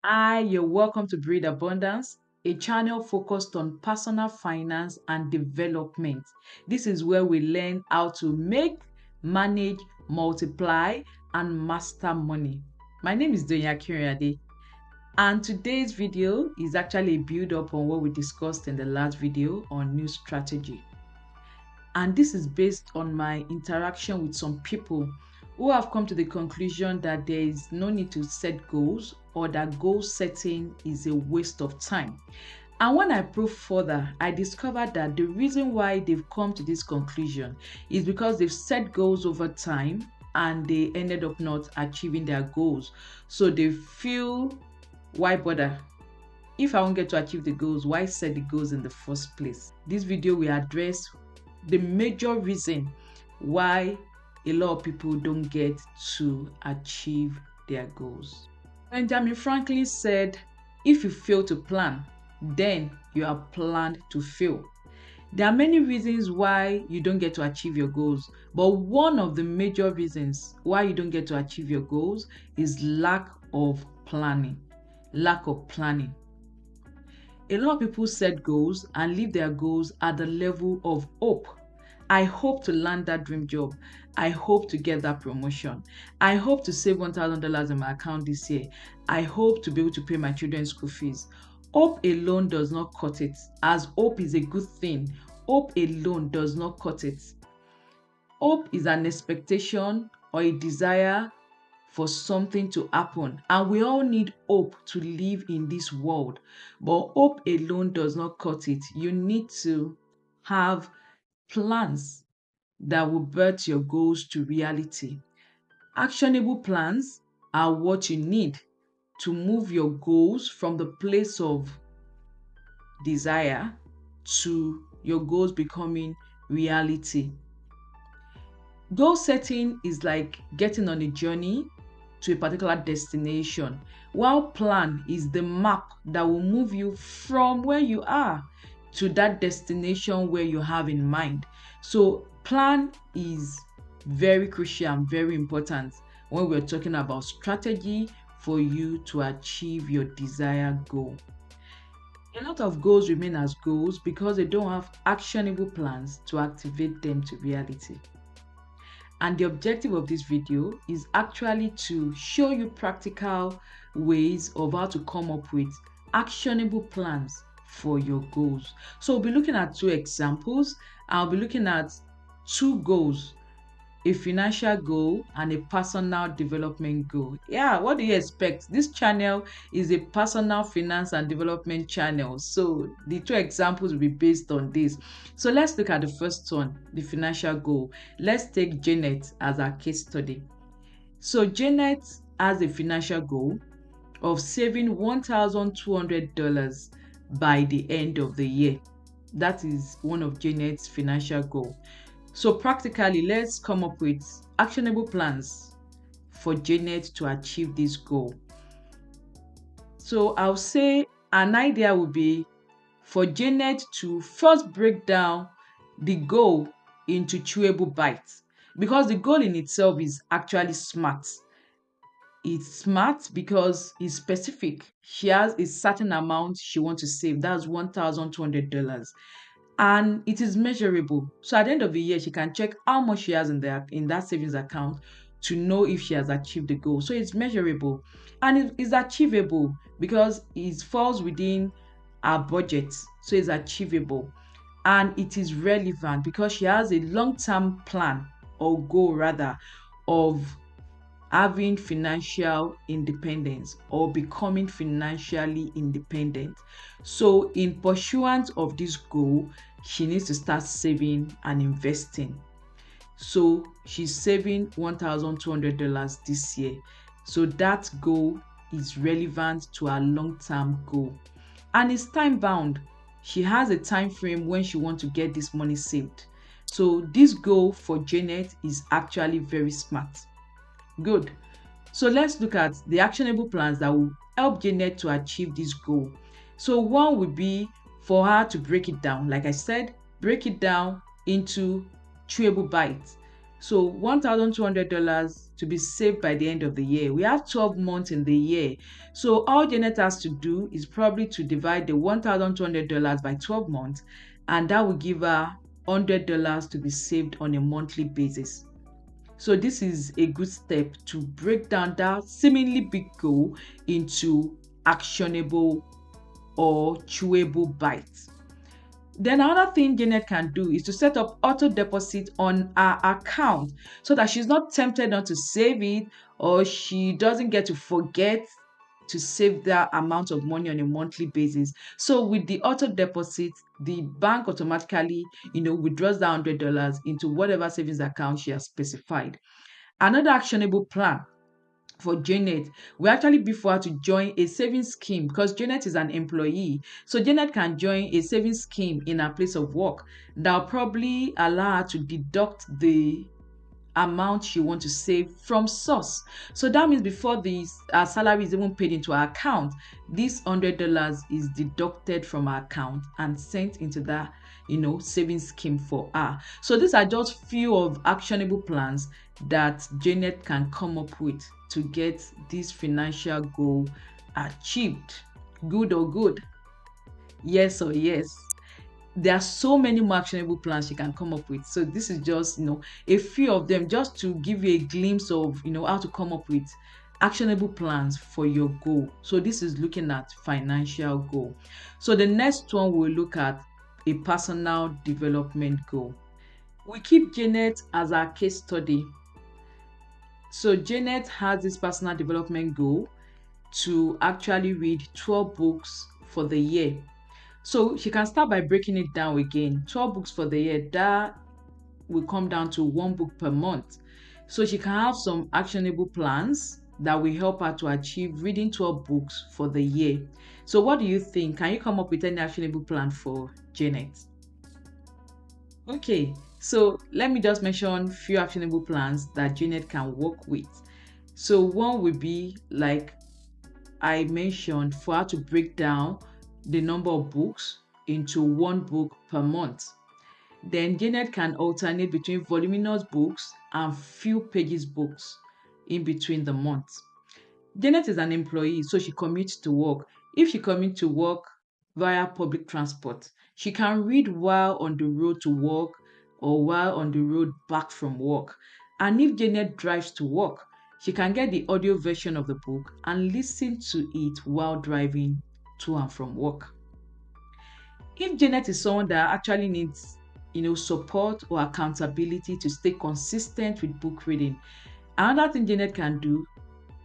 Hi, you're welcome to Breed Abundance, a channel focused on personal finance and development. This is where we learn how to make, manage, multiply, and master money. My name is Donya Kiriade, and today's video is actually a build up on what we discussed in the last video on new strategy. And this is based on my interaction with some people who have come to the conclusion that there is no need to set goals or that goal setting is a waste of time. And when I probe further, I discovered that the reason why they've come to this conclusion is because they've set goals over time and they ended up not achieving their goals. So they feel, why bother? If I won't get to achieve the goals, why set the goals in the first place? This video will address the major reason why a lot of people don't get to achieve their goals. Benjamin Franklin said, if you fail to plan, then you are planned to fail. There are many reasons why you don't get to achieve your goals, but one of the major reasons why you don't get to achieve your goals is lack of planning. Lack of planning. A lot of people set goals and leave their goals at the level of hope. I hope to land that dream job. I hope to get that promotion. I hope to save $1,000 in my account this year. I hope to be able to pay my children's school fees. Hope alone does not cut it. As hope is a good thing, hope alone does not cut it. Hope is an expectation or a desire for something to happen, and we all need hope to live in this world, but hope alone does not cut it. You need to have plans that will birth your goals to reality. Actionable plans are what you need to move your goals from the place of desire to your goals becoming reality. Goal setting is like getting on a journey to a particular destination, while plan is the map that will move you from where you are to that destination where you have in mind. So plan is very crucial and very important when we're talking about strategy for you to achieve your desired goal. A lot of goals remain as goals because they don't have actionable plans to activate them to reality. And the objective of this video is actually to show you practical ways of how to come up with actionable plans for your goals. So we'll be looking at two examples. I'll be looking at two goals, a financial goal and a personal development goal. Yeah, what do you expect? This channel is a personal finance and development channel. So the two examples will be based on this. So let's look at the first one, the financial goal. Let's take Janet as our case study. So Janet has a financial goal of saving $1,200 by the end of the year. That is one of Janet's financial goals. So practically, let's come up with actionable plans for Janet to achieve this goal. So I'll say an idea would be for Janet to first break down the goal into chewable bites, because the goal in itself is actually smart. It's smart because it's specific. She has a certain amount she wants to save. That's $1,200. And it is measurable. So at the end of the year, she can check how much she has in that savings account to know if she has achieved the goal. So it's measurable and it is achievable because it falls within our budget. So it's achievable and it is relevant because she has a long-term plan or goal rather of having financial independence or becoming financially independent. So in pursuance of this goal, she needs to start saving and investing. So she's saving $1,200 this year. So that goal is relevant to her long-term goal. And it's time bound. She has a time frame when she wants to get this money saved. So this goal for Janet is actually very smart. Good. So let's look at the actionable plans that will help Janet to achieve this goal. So one would be for her to break it down. Like I said, break it down into chewable bites. So $1,200 to be saved by the end of the year. We have 12 months in the year. So all Janet has to do is probably to divide the $1,200 by 12 months, and that will give her $100 to be saved on a monthly basis. So this is a good step to break down that seemingly big goal into actionable or chewable bites. Then another thing Janet can do is to set up auto deposit on her account so that she's not tempted not to save it, or she doesn't get to forget to save that amount of money on a monthly basis. So with the auto deposit, the bank automatically, withdraws that $100 into whatever savings account she has specified. Another actionable plan for Janet will actually be for her to join a savings scheme, because Janet is an employee. So Janet can join a savings scheme in her place of work that will probably allow her to deduct the amount she wants to save from source. So that means before the salary is even paid into her account, this $100 is deducted from her account and sent into that savings scheme for her. So these are just few of actionable plans that Janet can come up with to get this financial goal achieved. Good or good? Yes or yes? There are so many more actionable plans you can come up with. So this is just a few of them, just to give you a glimpse of how to come up with actionable plans for your goal. So this is looking at financial goal. So the next one we'll look at a personal development goal. We keep Janet as our case study. So Janet has this personal development goal to actually read 12 books for the year. So she can start by breaking it down again. 12 books for the year, that will come down to 1 book per month. So she can have some actionable plans that will help her to achieve reading 12 books for the year. So what do you think? Can you come up with any actionable plan for Janet? Okay, so let me just mention few actionable plans that Janet can work with. So one would be, like I mentioned, for her to break down the number of books into 1 book per month. Then Janet can alternate between voluminous books and few pages books in between the months. Janet is an employee, so she commutes to work. If she commutes to work via public transport, she can read while on the road to work or while on the road back from work. And if Janet drives to work, she can get the audio version of the book and listen to it while driving to and from work. If Janet is someone that actually needs support or accountability to stay consistent with book reading, another thing Janet can do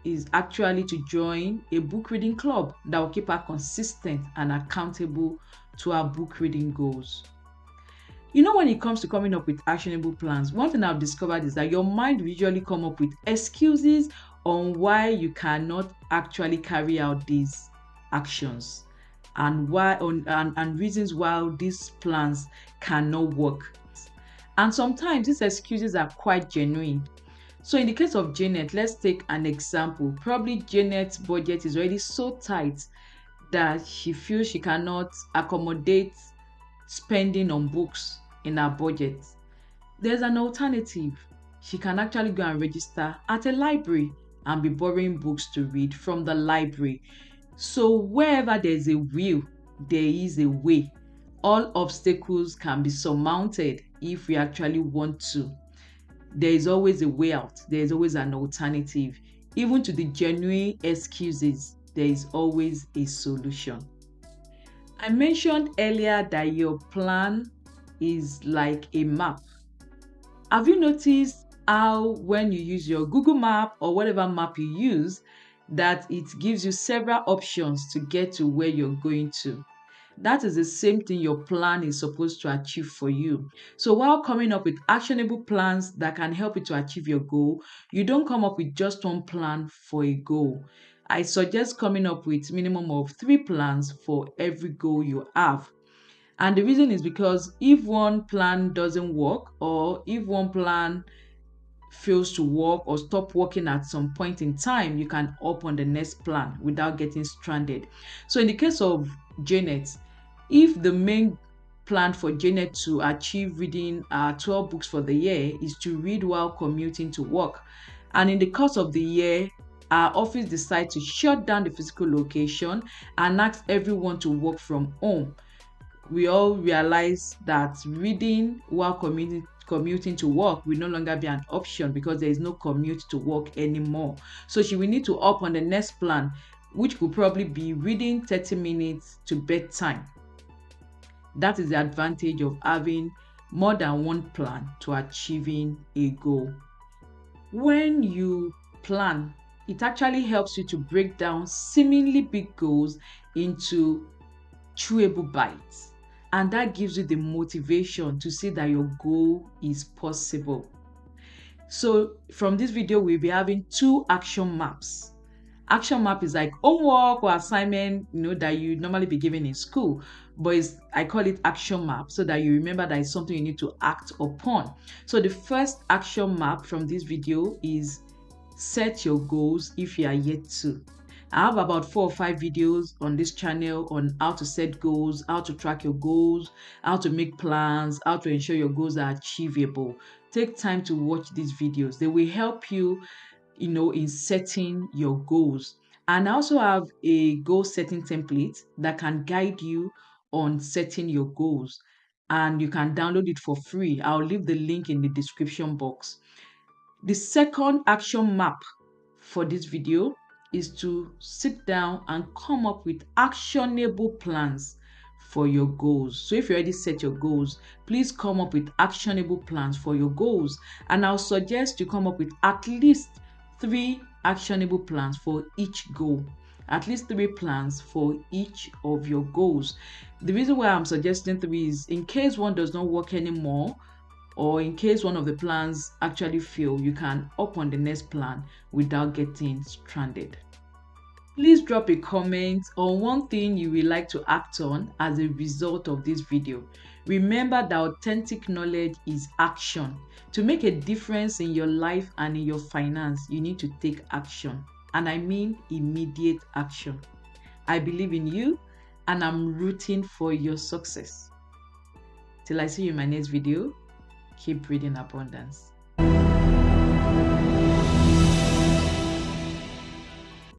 is actually to join a book reading club that will keep her consistent and accountable to her book reading goals. When it comes to coming up with actionable plans, one thing I've discovered is that your mind will usually come up with excuses on why you cannot actually carry out these actions, and reasons why these plans cannot work. And sometimes these excuses are quite genuine. So in the case of Janet, let's take an example. Probably Janet's budget is already so tight that she feels she cannot accommodate spending on books in her budget. There's an alternative. She can actually go and register at a library and be borrowing books to read from the library. So wherever there's a will, there is a way. All obstacles can be surmounted if we actually want to. There is always a way out. There is always an alternative. Even to the genuine excuses, there is always a solution. I mentioned earlier that your plan is like a map. Have you noticed how when you use your Google map or whatever map you use, that it gives you several options to get to where you're going to? That is the same thing your plan is supposed to achieve for you. So while coming up with actionable plans that can help you to achieve your goal, you don't come up with just one plan for a goal. I suggest coming up with minimum of 3 plans for every goal you have. And the reason is because if one plan doesn't work, or if one plan fails to work or stop working at some point in time, you can up on the next plan without getting stranded. So in the case of Janet, if the main plan for Janet to achieve reading 12 books for the year is to read while commuting to work. And in the course of the year, our office decides to shut down the physical location and ask everyone to work from home. We all realize that reading while commuting to work will no longer be an option because there is no commute to work anymore. So she will need to opt on the next plan, which could probably be reading 30 minutes to bedtime. That is the advantage of having more than one plan to achieving a goal. When you plan, it actually helps you to break down seemingly big goals into chewable bites. And that gives you the motivation to see that your goal is possible. So from this video, we'll be having 2 action maps. Action map is like homework or assignment, that you normally be given in school, but I call it action map so that you remember that it's something you need to act upon. So the first action map from this video is set your goals if you are yet to. I have about 4 or 5 videos on this channel on how to set goals, how to track your goals, how to make plans, how to ensure your goals are achievable. Take time to watch these videos. They will help you, in setting your goals. And I also have a goal setting template that can guide you on setting your goals. And you can download it for free. I'll leave the link in the description box. The second action map for this video is to sit down and come up with actionable plans for your goals. So if you already set your goals, please come up with actionable plans for your goals. And I'll suggest you come up with at least 3 actionable plans for each goal. At least 3 plans for each of your goals. The reason why I'm suggesting 3 is in case one does not work anymore, or in case one of the plans actually fail, you can opt on the next plan without getting stranded. Please drop a comment on one thing you would like to act on as a result of this video. Remember that authentic knowledge is action. To make a difference in your life and in your finance, you need to take action. And I mean immediate action. I believe in you and I'm rooting for your success. Till I see you in my next video, keep reading abundance.